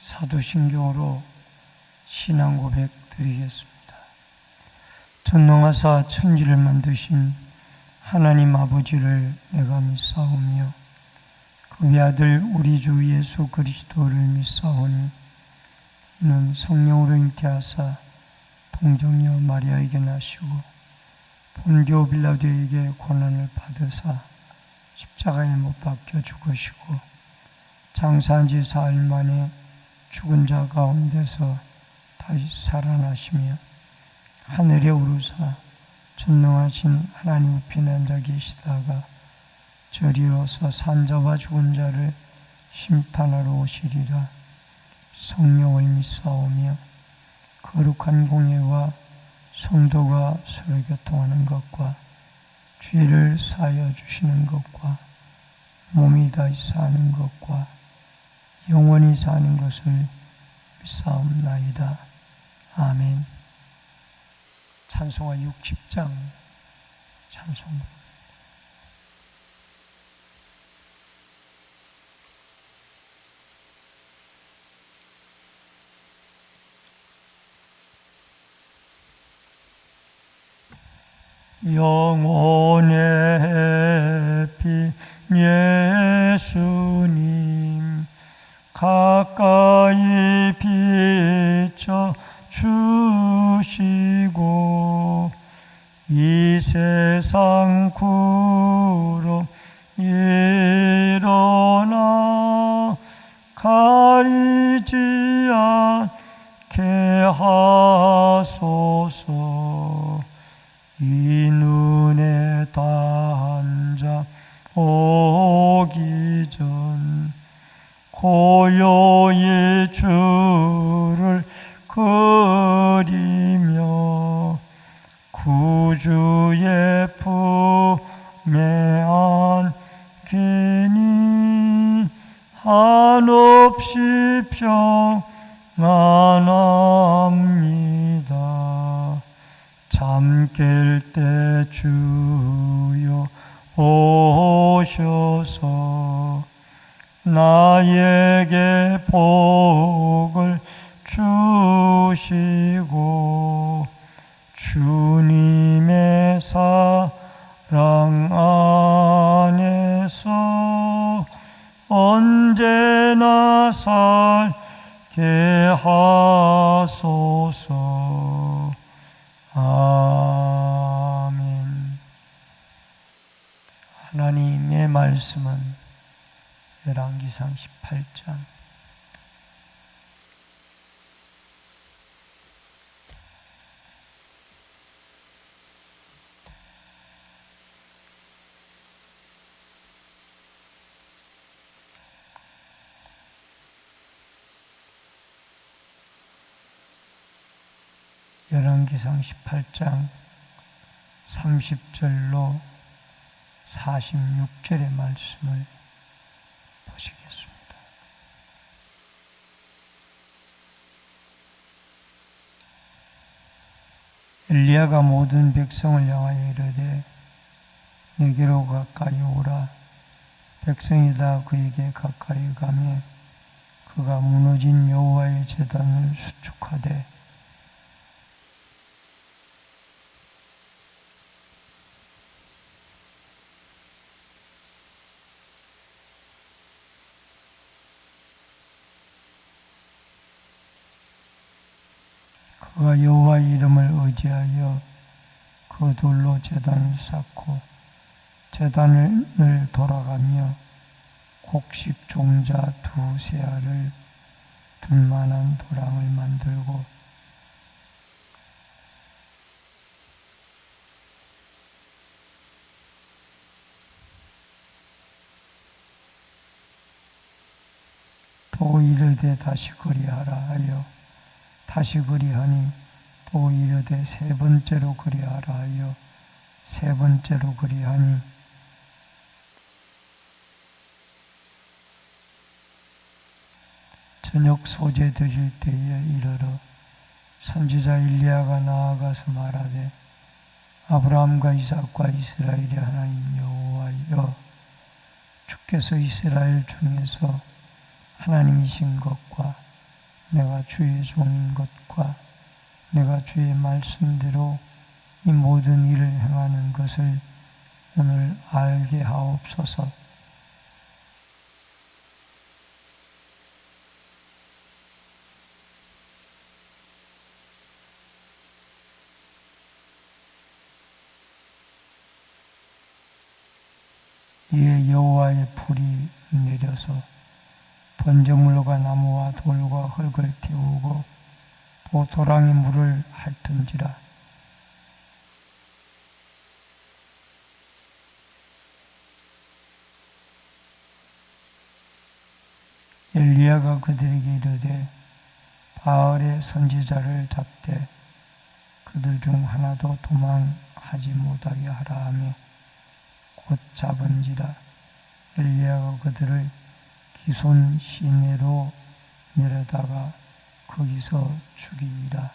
사도신경으로 신앙 고백 드리겠습니다. 전능하사 천지를 만드신 하나님 아버지를 내가 믿사오며 그의 아들 우리 주 예수 그리스도를 믿사오니 이는 성령으로 잉태하사 동정녀 마리아에게 나시고 본디오 빌라도에게 고난을 받으사 십자가에 못 박혀 죽으시고 장사한 지 사흘 만에 죽은 자 가운데서 다시 살아나시며 하늘에 오르사 전능하신 하나님 우편에 앉아 계시다가 저리로서 산자와 죽은 자를 심판하러 오시리라. 성령을 믿사오며 거룩한 공예와 성도가 서로 교통하는 것과 죄를 사하여 주시는 것과 몸이 다시 사는 것과 영원히 사는 것을 믿사옵나이다. 아멘. 찬송가 60장 찬송. 영혼의 피 예수님 가까이 비춰 주시고 이 세상 구름 일어나 가리지 않게 하소서. 이 눈에 단자 오기 전 고요히 주를 그리며 구주의 품에 안기니 한없이 평안합니다. 잠 깰 때 주여 오셔서 나에게 복을 주시고 주님의 사랑 안에서 언제나 살게 하소서. 아멘. 하나님의 말씀은 열왕기상 18장 열왕기상 18장 30절로 46절의 말씀을 보시겠습니다. 엘리야가 모든 백성을 향하여 이르되 내게로 가까이 오라. 백성이 다 그에게 가까이 가며 그가 무너진 여호와의 제단을 수축하되 그가 여호와의 이름을 의지하여 그 돌로 제단을 쌓고 제단을 돌아가며 곡식 종자 2세알을 둘 만한 도랑을 만들고 또 이르되 다시 그리하라 하여 다시 그리하니 또 이르되 세 번째로 그리하라 하여 세 번째로 그리하니 저녁 소재 드릴 때에 이르러 선지자 엘리야가 나아가서 말하되 아브라함과 이삭과 이스라엘의 하나님 여호와여 주께서 이스라엘 중에서 하나님이신 것과 내가 주의 종인 것과 내가 주의 말씀대로 이 모든 일을 행하는 것을 오늘 알게 하옵소서. 이에 여호와의 불이 내려서 번제물과 나무와 돌과 흙을 태우고 또 도랑의 물을 핥은지라. 엘리야가 그들에게 이르되 바알의 선지자를 잡되 그들 중 하나도 도망하지 못하게 하라 하며 곧 잡은지라. 엘리야가 그들을 기손 시내로 내려다가 거기서 죽이니라.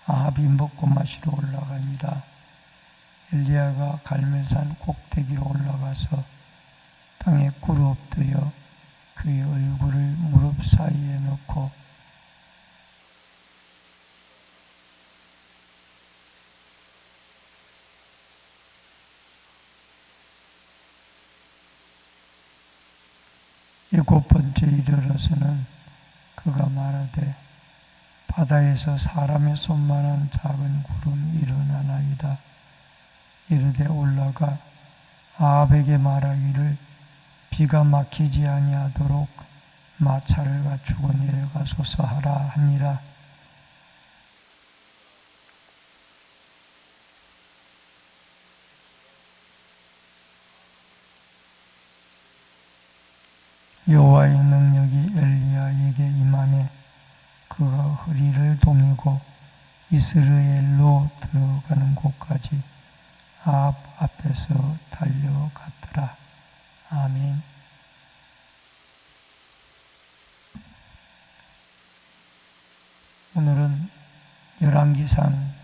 아합이 먹고 마시러 올라가니라. 엘리야가 갈멜산 꼭대기로 올라가서 땅에 꿇어 엎드려 그의 얼굴을 무릎 사이에 넣고 일곱 번째 이르러서는 그가 말하되 바다에서 사람의 손만한 작은 구름이 일어나나이다. 이르되 올라가 아합에게 말하기를 비가 막히지 아니하도록 마차를 갖추고 내려가소서 하라 하니라. 여호와의 능력이 엘리야에게 임하매 그가 허리를 동이고 이스라엘로 들어가는 곳까지 아합 앞에서 달려갔더라. 아멘. 오늘은 열왕기상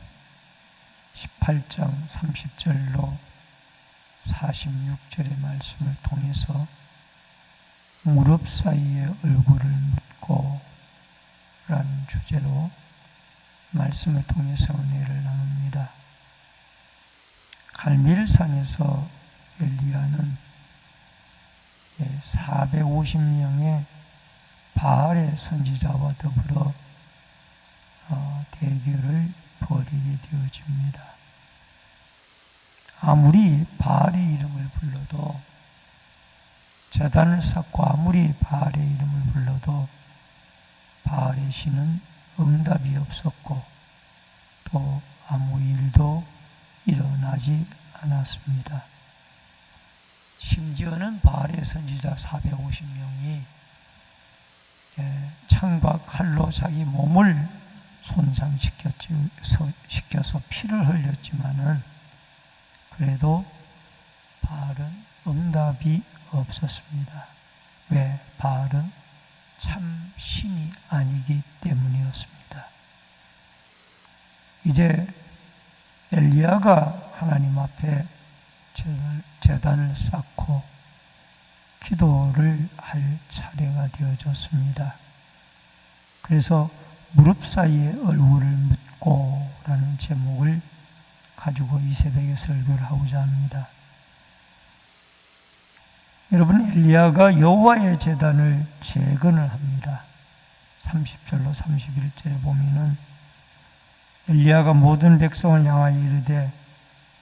18장 30절로 46절의 말씀을 통해서 무릎 사이에 얼굴을 묻고 라는 주제로 말씀을 통해서 은혜를 나눕니다. 갈멜산에서 엘리야는 450명의 바알의 선지자와 더불어 대결을 벌이게 되어집니다. 아무리 바알의 이름을 불러도 제단을 쌓고 아무리 바알의 이름을 불러도 바알의 신은 응답이 없었고 또 아무 일도 일어나지 않았습니다. 심지어는 바알의 선지자 450명이 창과 칼로 자기 몸을 손상시켜서 피를 흘렸지만은 그래도 바알은 응답이 없었습니다. 왜? 바알은 참 신이 아니기 때문이었습니다. 이제 엘리야가 하나님 앞에 제단을 쌓고 기도를 할 차례가 되어졌습니다. 그래서 무릎 사이에 얼굴을 묻고 라는 제목을 가지고 이 새벽에 설교를 하고자 합니다. 여러분, 엘리야가 여호와의 제단을 재건을 합니다. 30절로 31절에 보면은 엘리야가 모든 백성을 향하여 이르되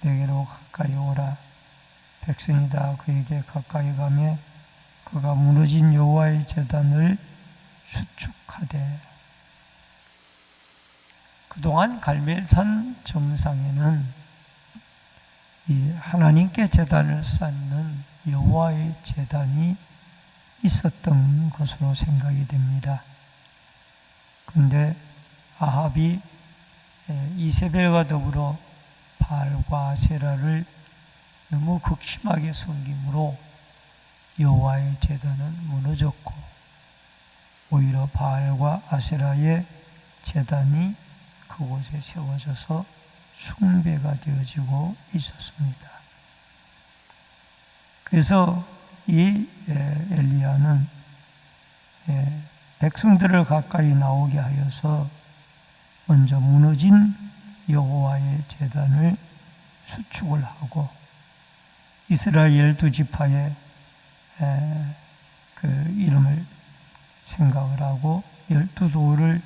내게로 가까이 오라. 백성이 다 그에게 가까이 가며 그가 무너진 여호와의 제단을 수축하되. 그동안 갈멜산 정상에는 이 하나님께 제단을 쌓는 여호와의 제단이 있었던 것으로 생각이 됩니다. 그런데 아합이 이세벨과 더불어 바알과 아세라를 너무 극심하게 섬김으로 여호와의 제단은 무너졌고 오히려 바알과 아세라의 제단이 그곳에 세워져서 숭배가 되어지고 있었습니다. 그래서 이 엘리야는 백성들을 가까이 나오게 하여서 먼저 무너진 여호와의 제단을 수축을 하고 이스라엘 12지파의 그 이름을 생각을 하고 12돌을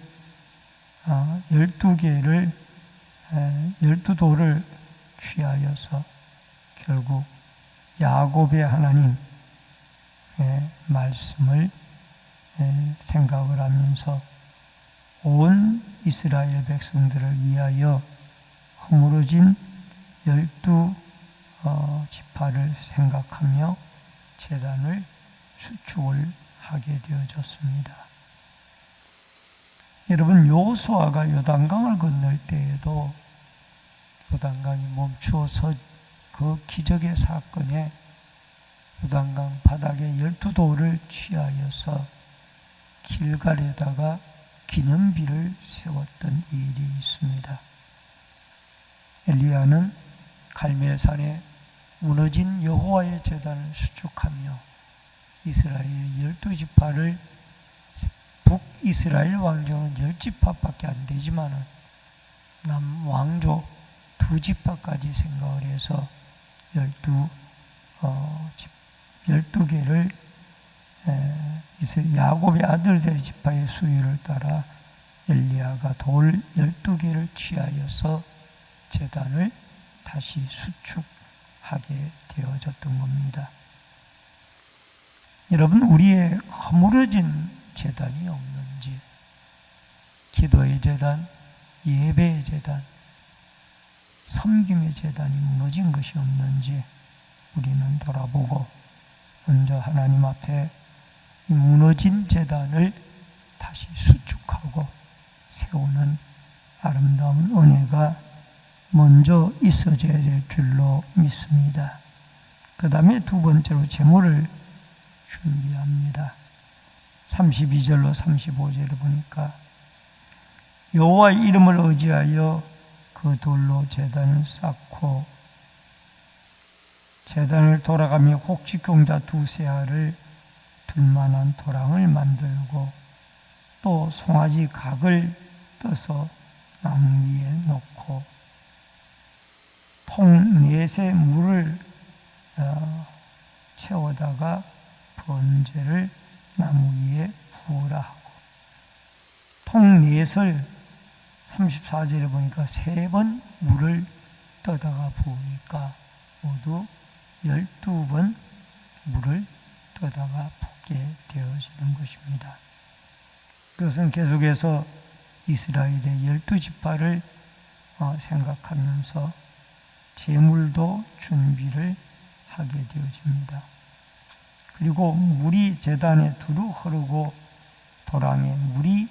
12개를 12돌을 취하여서 결국 야곱의 하나님의 말씀을 생각을 하면서 온 이스라엘 백성들을 위하여 허물어진 12지파를 생각하며 제단을 수축을 하게 되어졌습니다. 여러분, 여호수아가 요단강을 건널 때에도 요단강이 멈추어서 그 기적의 사건에 요단강 바닥에 12돌을 취하여서 길갈에다가 기념비를 세웠던 일이 있습니다. 엘리야는 갈멜산에 무너진 여호와의 제단을 수축하며 이스라엘 12지파를 북이스라엘 왕조는 10지파밖에 안 되지만은 남왕조 2지파까지 생각을 해서 12개를 야곱의 아들들 지파의 수요를 따라 엘리야가 돌 12개를 취하여서 제단을 다시 수축하게 되어졌던 겁니다. 여러분, 우리의 허물어진 제단이 없는지, 기도의 제단, 예배의 제단, 섬김의 제단이 무너진 것이 없는지 우리는 돌아보고 먼저 하나님 앞에 이 무너진 제단을 다시 수축하고 세우는 아름다운 은혜가 먼저 있어져야 될 줄로 믿습니다. 그 다음에 두 번째로 제물을 준비합니다. 32절로 35절을 보니까 여호와의 이름을 의지하여 그 돌로 제단을 쌓고 제단을 돌아가며 혹지경자 2세알을 둘만한 도랑을 만들고 또 송아지 각을 떠서 나무 위에 놓고 통 4새 물을 채워다가 번제를 나무 위에 부으라 하고 통 4설 34절에 보니까 3번 물을 떠다가 부으니까 모두 12번 물을 떠다가 붓게 되어지는 것입니다. 그것은 계속해서 이스라엘의 12지파를 생각하면서 제물도 준비를 하게 되어집니다. 그리고 물이 제단에 두루 흐르고 도랑에 물이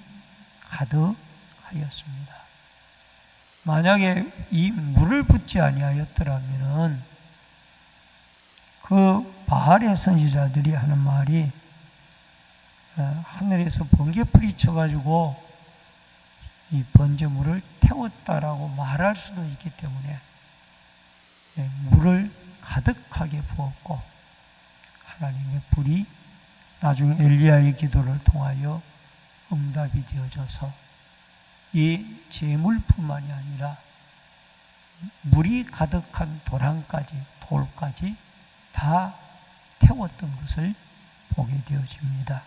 가득하였습니다. 만약에 이 물을 붓지 아니하였더라면 그 바알의 선지자들이 하는 말이 하늘에서 번개불이 쳐가지고 이 번제물을 태웠다라고 말할 수도 있기 때문에 물을 가득하게 부었고 하나님의 불이 나중에 엘리야의 기도를 통하여 응답이 되어져서 이 제물뿐만이 아니라 물이 가득한 도랑까지 돌까지 다 태웠던 것을 보게 되어집니다.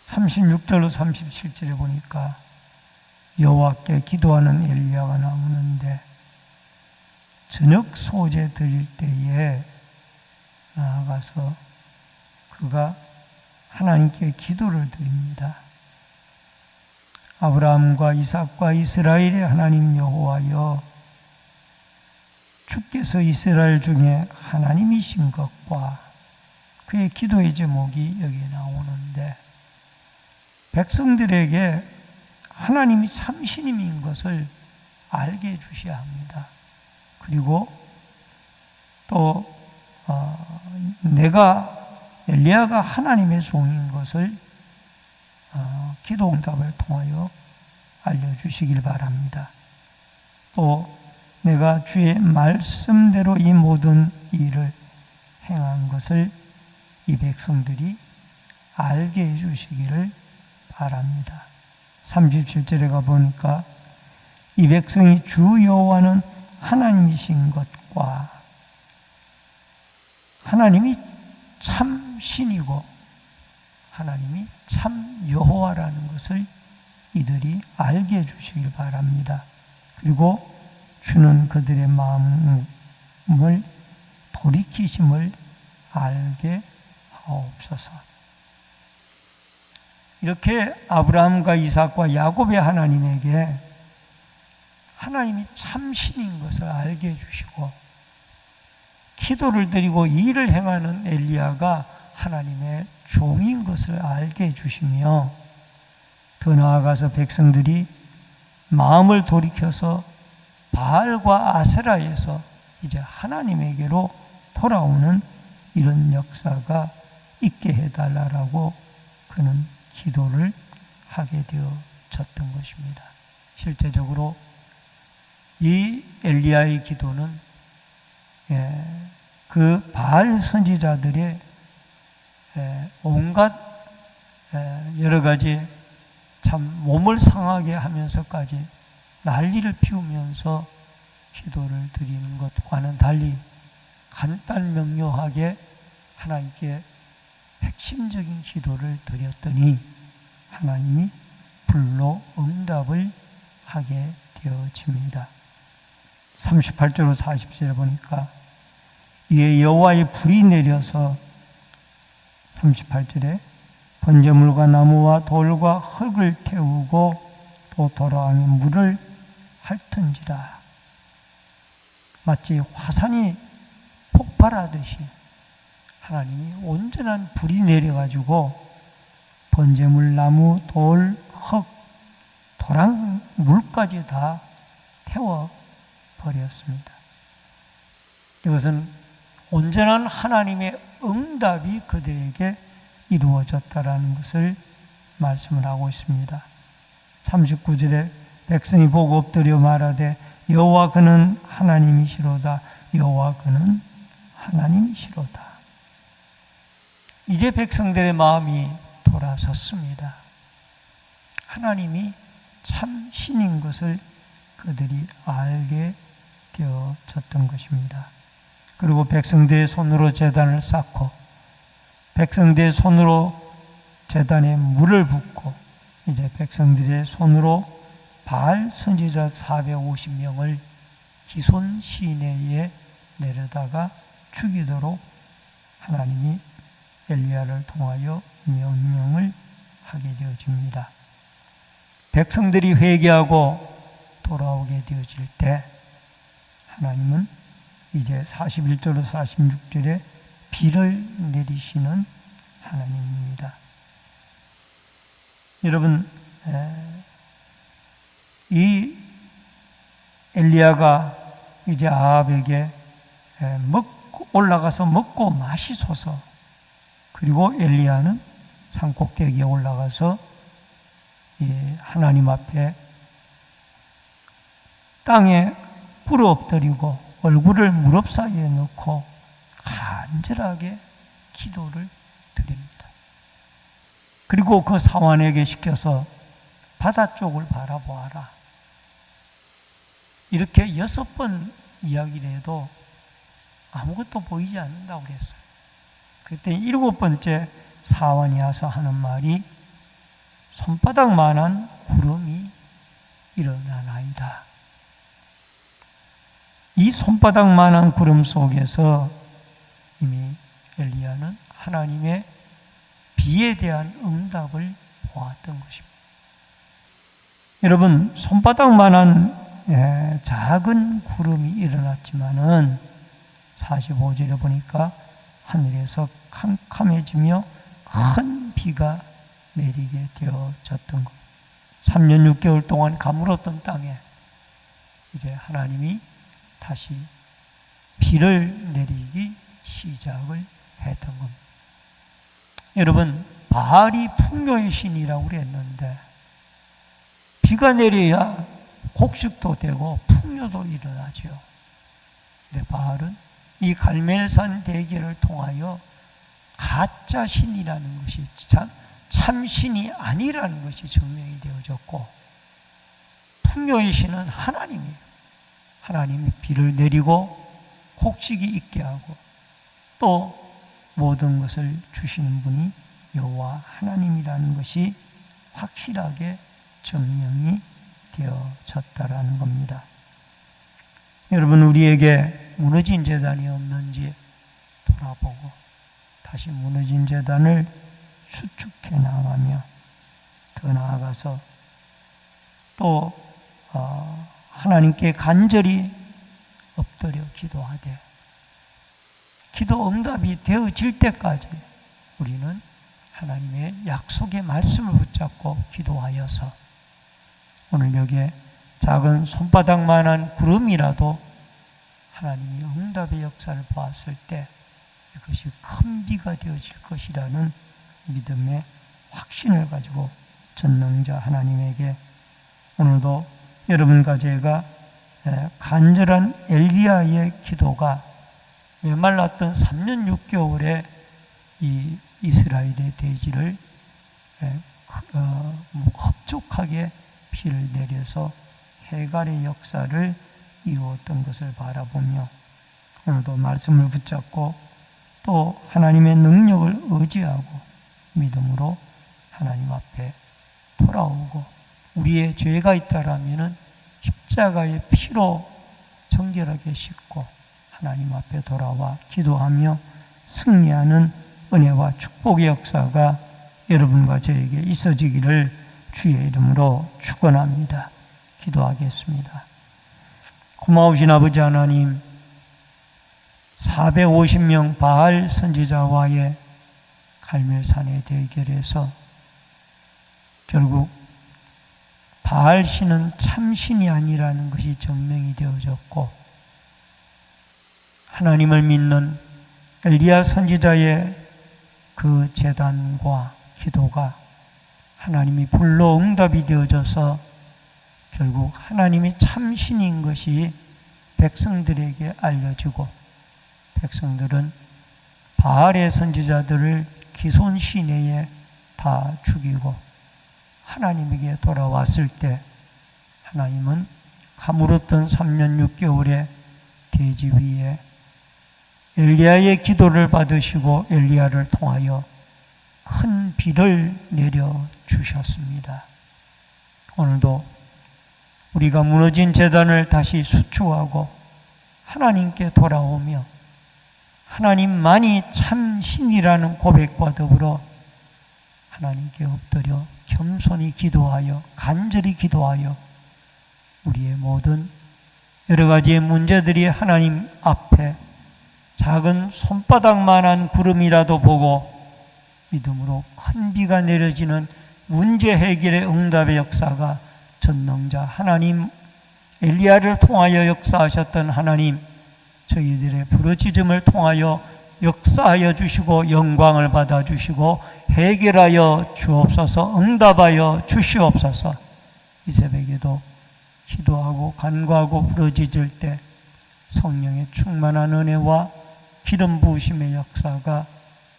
36절로 37절에 보니까 여호와께 기도하는 엘리야가 나오는데 저녁 소제 드릴 때에 나아가서 그가 하나님께 기도를 드립니다. 아브라함과 이삭과 이스라엘의 하나님 여호와여, 주께서 이스라엘 중에 하나님이신 것과 그의 기도의 제목이 여기에 나오는데 백성들에게 하나님이 참신임인 것을 알게 해주셔야 합니다. 그리고 또 내가 엘리야가 하나님의 종인 것을 기도 응답을 통하여 알려주시길 바랍니다. 또 내가 주의 말씀대로 이 모든 일을 행한 것을 이 백성들이 알게 해주시기를 바랍니다. 37절에 가보니까 이 백성이 주 여호와는 하나님이신 것과 하나님이 참 신이고 하나님이 참 여호와라는 것을 이들이 알게 해주시길 바랍니다. 그리고 주는 그들의 마음을 돌이키심을 알게 하옵소서. 이렇게 아브라함과 이삭과 야곱의 하나님에게 하나님이 참신인 것을 알게 해주시고 기도를 드리고 일을 행하는 엘리야가 하나님의 종인 것을 알게 해주시며 더 나아가서 백성들이 마음을 돌이켜서 바알과 아세라에서 이제 하나님에게로 돌아오는 이런 역사가 있게 해달라고 그는 기도를 하게 되어졌던 것입니다. 실제적으로 이 엘리야의 기도는 그 바알 선지자들의 온갖 여러 가지 참 몸을 상하게 하면서까지 난리를 피우면서 기도를 드리는 것과는 달리 간단 명료하게 하나님께 핵심적인 기도를 드렸더니 하나님이 불로 응답을 하게 되어집니다. 38절 40절에 보니까 이에 여호와의 불이 내려서 38절에 번제물과 나무와 돌과 흙을 태우고 또 돌아가며 물을 핥은지라. 마치 화산이 폭발하듯이 하나님이 온전한 불이 내려가지고 번제물, 나무, 돌, 흙, 도랑, 물까지 다 태워버렸습니다. 이것은 온전한 하나님의 응답이 그들에게 이루어졌다라는 것을 말씀을 하고 있습니다. 39절에 백성이 보고 엎드려 말하되 여호와 그는 하나님이시로다. 여호와 그는 하나님이시로다. 이제 백성들의 마음이 돌아섰습니다. 하나님이 참 신인 것을 그들이 알게 되어졌던 것입니다. 그리고 백성들의 손으로 제단을 쌓고 백성들의 손으로 제단에 물을 붓고 이제 백성들의 손으로 바알 선지자 450명을 기손 시내에 내려다가 죽이도록 하나님이 엘리야를 통하여 명령을 하게 되어집니다. 백성들이 회개하고 돌아오게 되어질 때 하나님은 이제 41절로 46절에 비를 내리시는 하나님입니다. 여러분, 이 엘리야가 이제 아합에게 올라가서 먹고 마시소서. 그리고 엘리야는 산꼭대기에 올라가서 하나님 앞에 땅에 꿇어 엎드리고 얼굴을 무릎 사이에 넣고 간절하게 기도를 드립니다. 그리고 그 사환에게 시켜서 바다 쪽을 바라보아라. 이렇게 6번 이야기를 해도 아무것도 보이지 않는다고 그랬어요. 그때 7번째 사환이 와서 하는 말이 손바닥만한 구름이 일어나나이다. 이 손바닥만한 구름 속에서 이미 엘리야는 하나님의 비에 대한 응답을 보았던 것입니다. 여러분, 손바닥만한 작은 구름이 일어났지만은 45절에 보니까 하늘에서 캄캄해지며 큰 비가 내리게 되어졌던 것. 3년 6개월 동안 가물었던 땅에 이제 하나님이 다시 비를 내리기 시작을 했던 겁니다. 여러분, 바알이 풍요의 신이라고 그랬는데 비가 내려야 곡식도 되고 풍요도 일어나죠. 근데 바알은 이 갈멜산 대계를 통하여 가짜 신이라는 것이 참 신이 아니라는 것이 증명이 되어졌고, 풍요의 신은 하나님이에요. 하나님이 비를 내리고 곡식이 있게 하고 또 모든 것을 주시는 분이 여호와 하나님이라는 것이 확실하게 증명이 되어졌다라는 겁니다. 여러분, 우리에게 무너진 제단이 없는지 돌아보고 다시 무너진 제단을 수축해 나가며 더 나아가서 또 하나님께 간절히 엎드려 기도하되 기도 응답이 되어질 때까지 우리는 하나님의 약속의 말씀을 붙잡고 기도하여서 오늘 여기에 작은 손바닥만한 구름이라도 하나님이 응답의 역사를 보았을 때 이것이 큰 비가 되어질 것이라는 믿음의 확신을 가지고 전능자 하나님에게 오늘도 여러분과 제가 간절한 엘리야의 기도가 메말랐던 3년 6개월의 이 이스라엘의 대지를 흡족하게 비를 내려서 해갈의 역사를 이루었던 것을 바라보며 오늘도 말씀을 붙잡고 또 하나님의 능력을 의지하고 믿음으로 하나님 앞에 돌아오고 우리의 죄가 있다라면은 십자가의 피로 정결하게 씻고 하나님 앞에 돌아와 기도하며 승리하는 은혜와 축복의 역사가 여러분과 저에게 있어지기를 주의 이름으로 축원합니다. 기도하겠습니다. 고마우신 아버지 하나님, 450명 바알 선지자와의 갈멜산의 대결에서 결국 바알 신은 참신이 아니라는 것이 증명이 되어졌고 하나님을 믿는 엘리야 선지자의 그 제단과 기도가 하나님이 불로 응답이 되어져서 결국 하나님이 참신인 것이 백성들에게 알려지고 백성들은 바알의 선지자들을 기손 시내에 다 죽이고 하나님에게 돌아왔을 때 하나님은 가물었던 3년 6개월의 대지 위에 엘리야의 기도를 받으시고 엘리야를 통하여 큰 비를 내려주셨습니다. 오늘도 우리가 무너진 제단을 다시 수축하고 하나님께 돌아오며 하나님만이 참 신이라는 고백과 더불어 하나님께 엎드려 겸손히 기도하여 간절히 기도하여 우리의 모든 여러 가지의 문제들이 하나님 앞에 작은 손바닥만한 구름이라도 보고 믿음으로 큰 비가 내려지는 문제 해결의 응답의 역사가 전능자 하나님 엘리야를 통하여 역사하셨던 하나님 저희들의 부르짖음을 통하여 역사하여 주시고 영광을 받아주시고 해결하여 주옵소서 응답하여 주시옵소서. 이 새벽에도 기도하고 간구하고 부르짖을 때 성령의 충만한 은혜와 기름 부으심의 역사가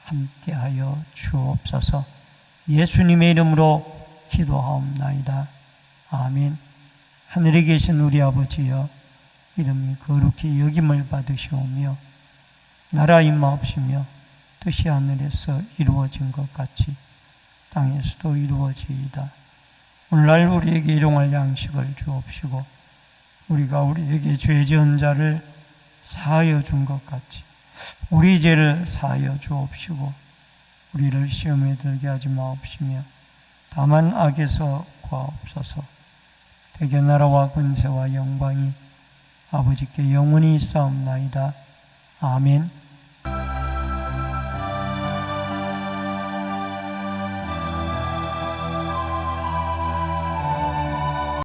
함께하여 주옵소서. 예수님의 이름으로 기도하옵나이다. 아멘. 하늘에 계신 우리 아버지여 이름이 거룩히 여김을 받으시오며 나라 임하옵시며 뜻이 하늘에서 이루어진 것 같이 땅에서도 이루어지이다. 오늘날 우리에게 일용할 양식을 주옵시고 우리가 우리에게 죄 지은 자를 사하여 준 것 같이 우리 죄를 사하여 주옵시고 우리를 시험에 들게 하지 마옵시며 다만 악에서 구하옵소서. 대개 나라와 권세와 영광이 아버지께 영원히 있사옵나이다. 아멘.